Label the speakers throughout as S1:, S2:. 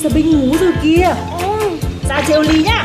S1: Sa Binh ngủ rồi kìa. Ra chiều Lý nhá.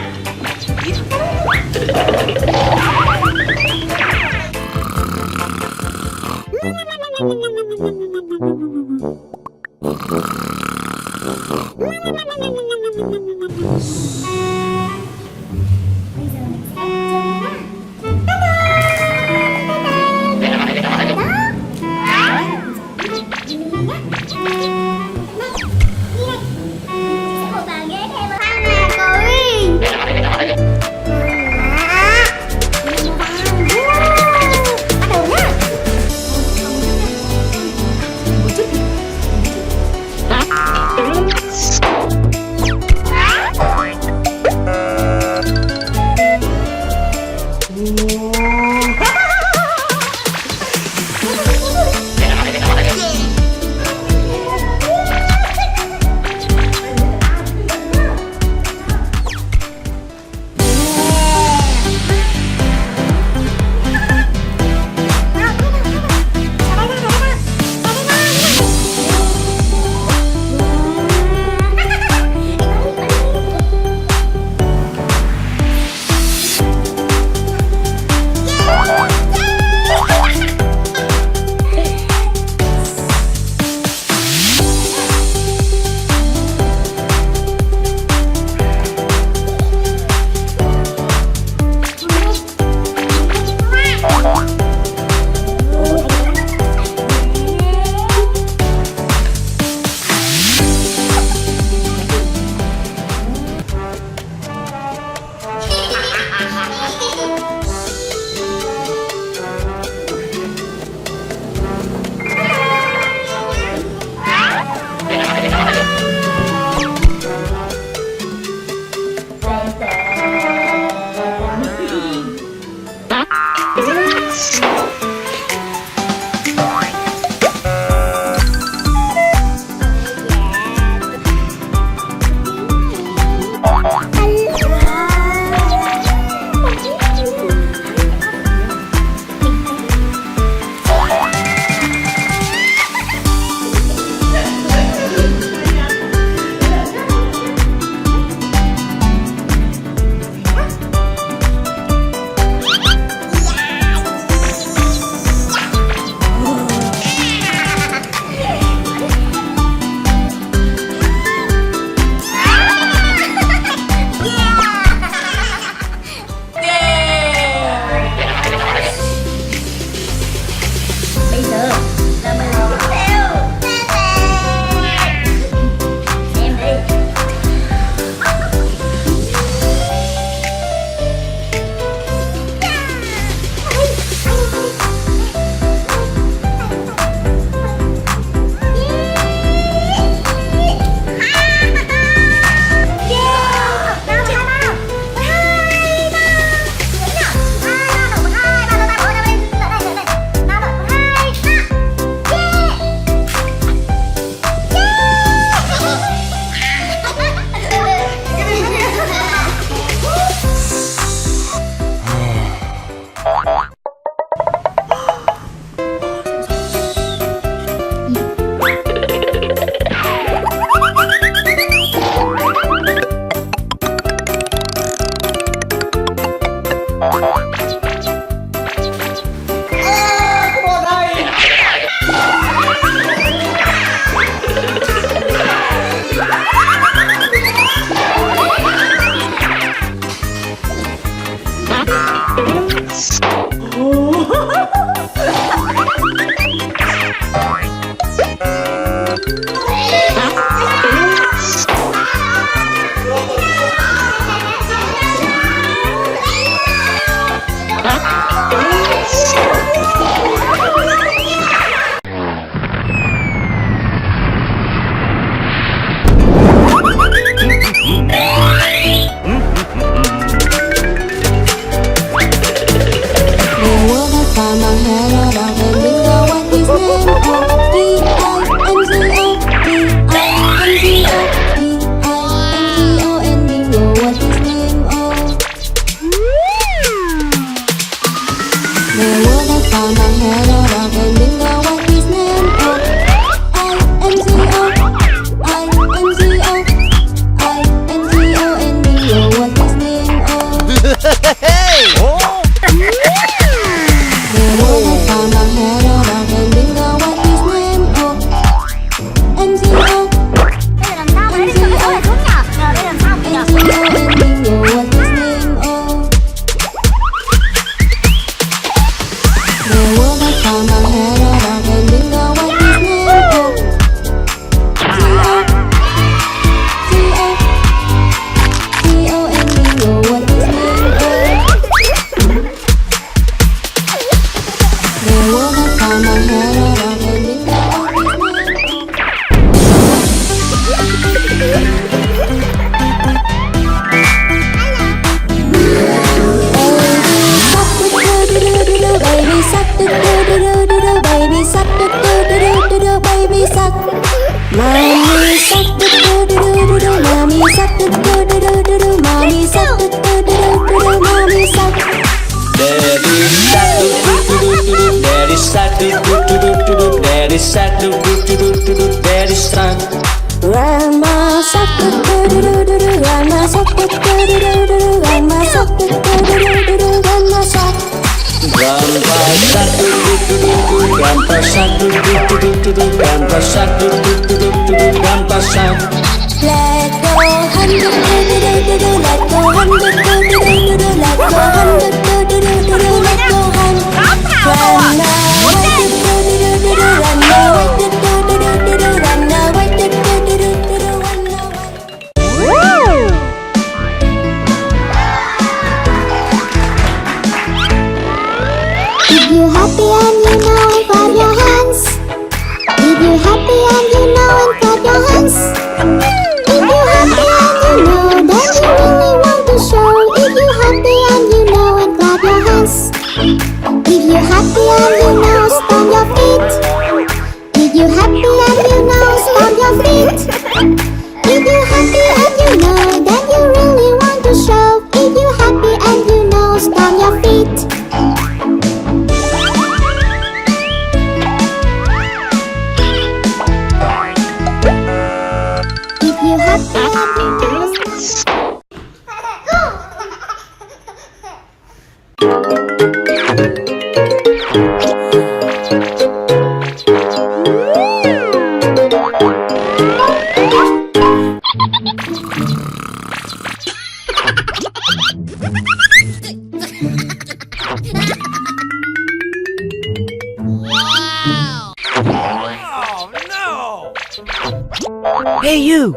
S2: Hey you!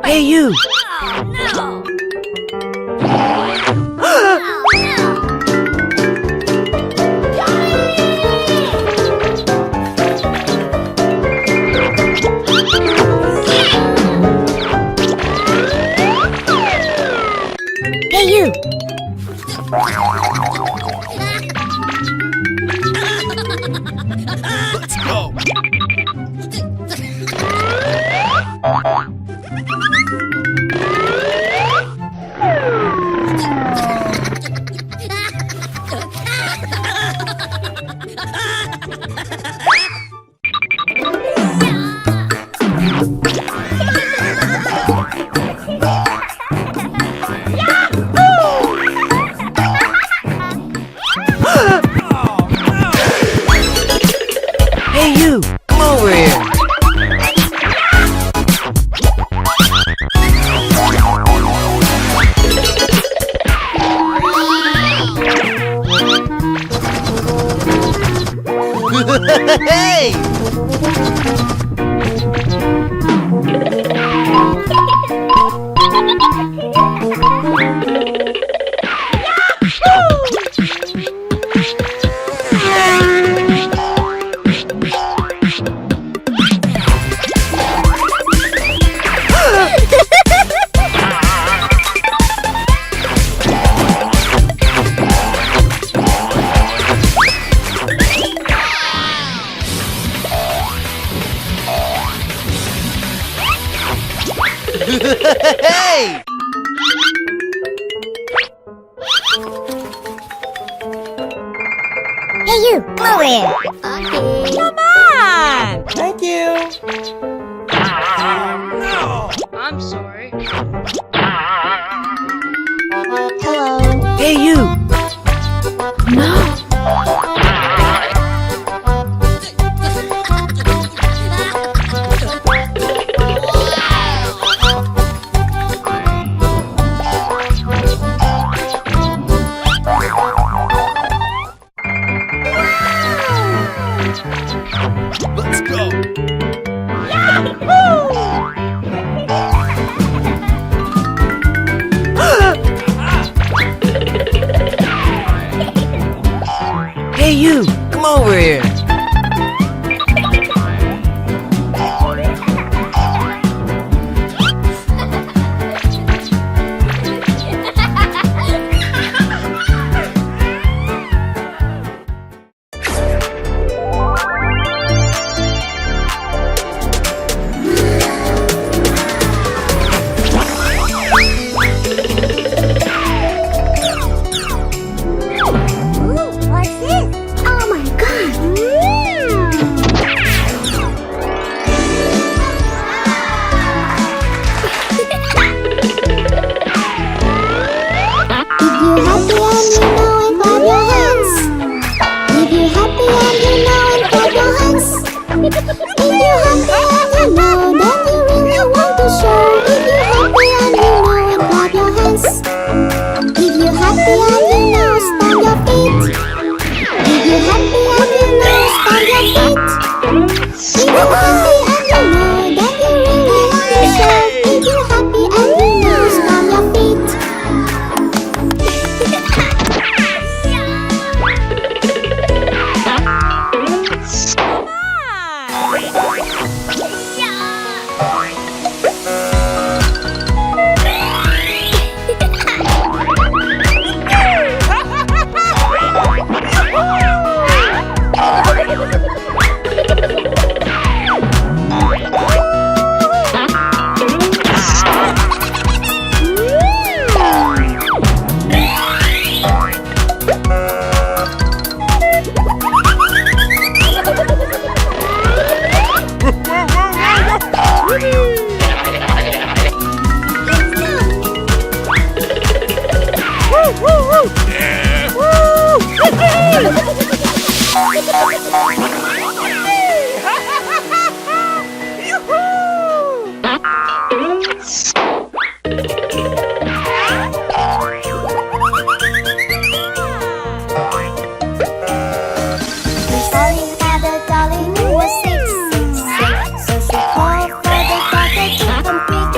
S2: Hey you! Hey you!
S3: Let's go!
S2: Hey!
S3: Hey you, come over here. Okay.
S1: Come on!
S4: Thank you.
S5: I'm sorry.
S3: Hello.
S2: Hey, you!
S1: No!
S2: Let's go! Hey, you! Come over here!
S3: What's this? Oh my god. If you happy and you know it, clap your hands. If you happy and you know it, clap your hands. If you happy and you know, then you really want to show. If you happy and you know it, clap your hands. If you happy and you know, stamp your feet. If you happy and you know, stamp your feet. If you happy and you know, then you really want to show. If you happy and you know, stamp your feet. Colori had a darling who was sick. So she called for the doctor to come quick.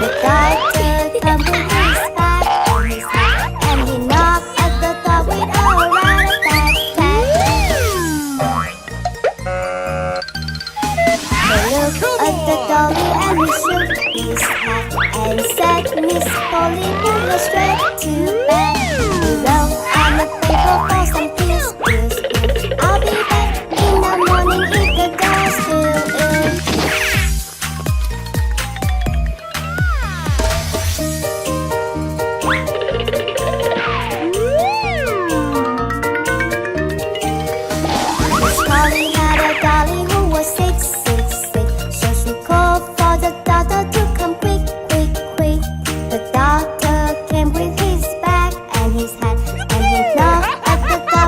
S3: The doctor came with his bag on his head, and he knocked at the door with a rat-a-tat-tat. He looked at the dolly and he shook his head and said, Miss Polly, pull her straight to bed. He wrote on the paper for some pills. I'll be back in the morning if the door's still in. Miss Polly had a dolly who was sick. So she called for the doctor to come quick. The doctor came with his bag and his hat, and he knocked at the door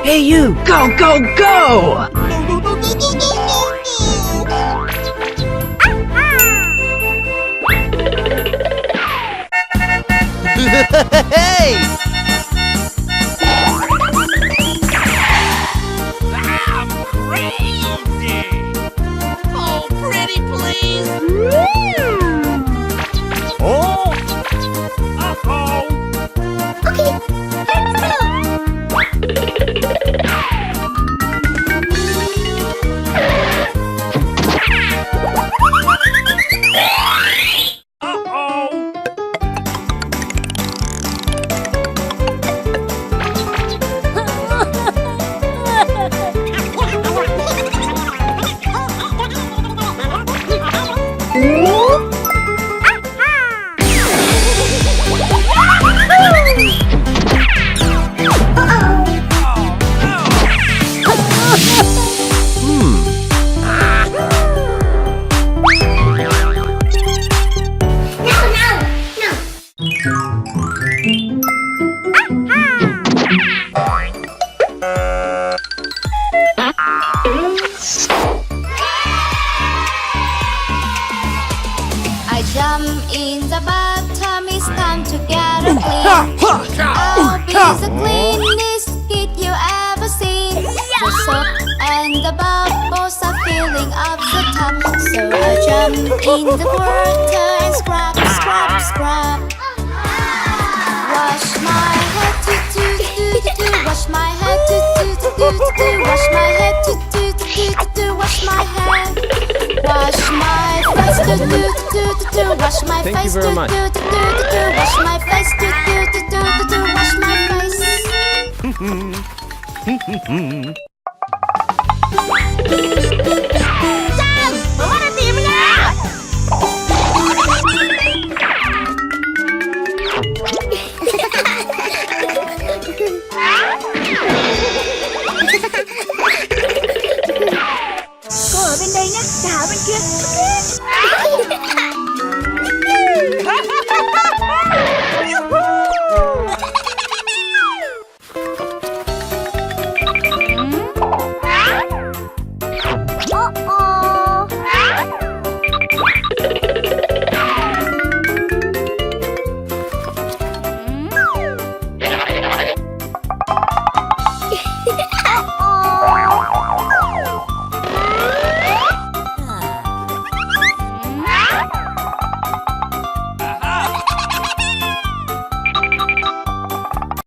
S2: Hey, you! Go, go, go! Hey!
S4: I'm crazy! Oh, pretty please!
S2: Oh!
S4: Uh-oh! Uh-oh!
S3: I jump in the bathtub, it's time to get a clean. I'll be the cleanest kid you ever seen. The soap and the bubbles are filling up the tub, so I jump in the water and scrub, scrub, scrub. Wash my head, wash my head, wash my head, wash my head. Wash my face, wash my face,
S6: Thank you very much.
S3: Wash my face, wash my face.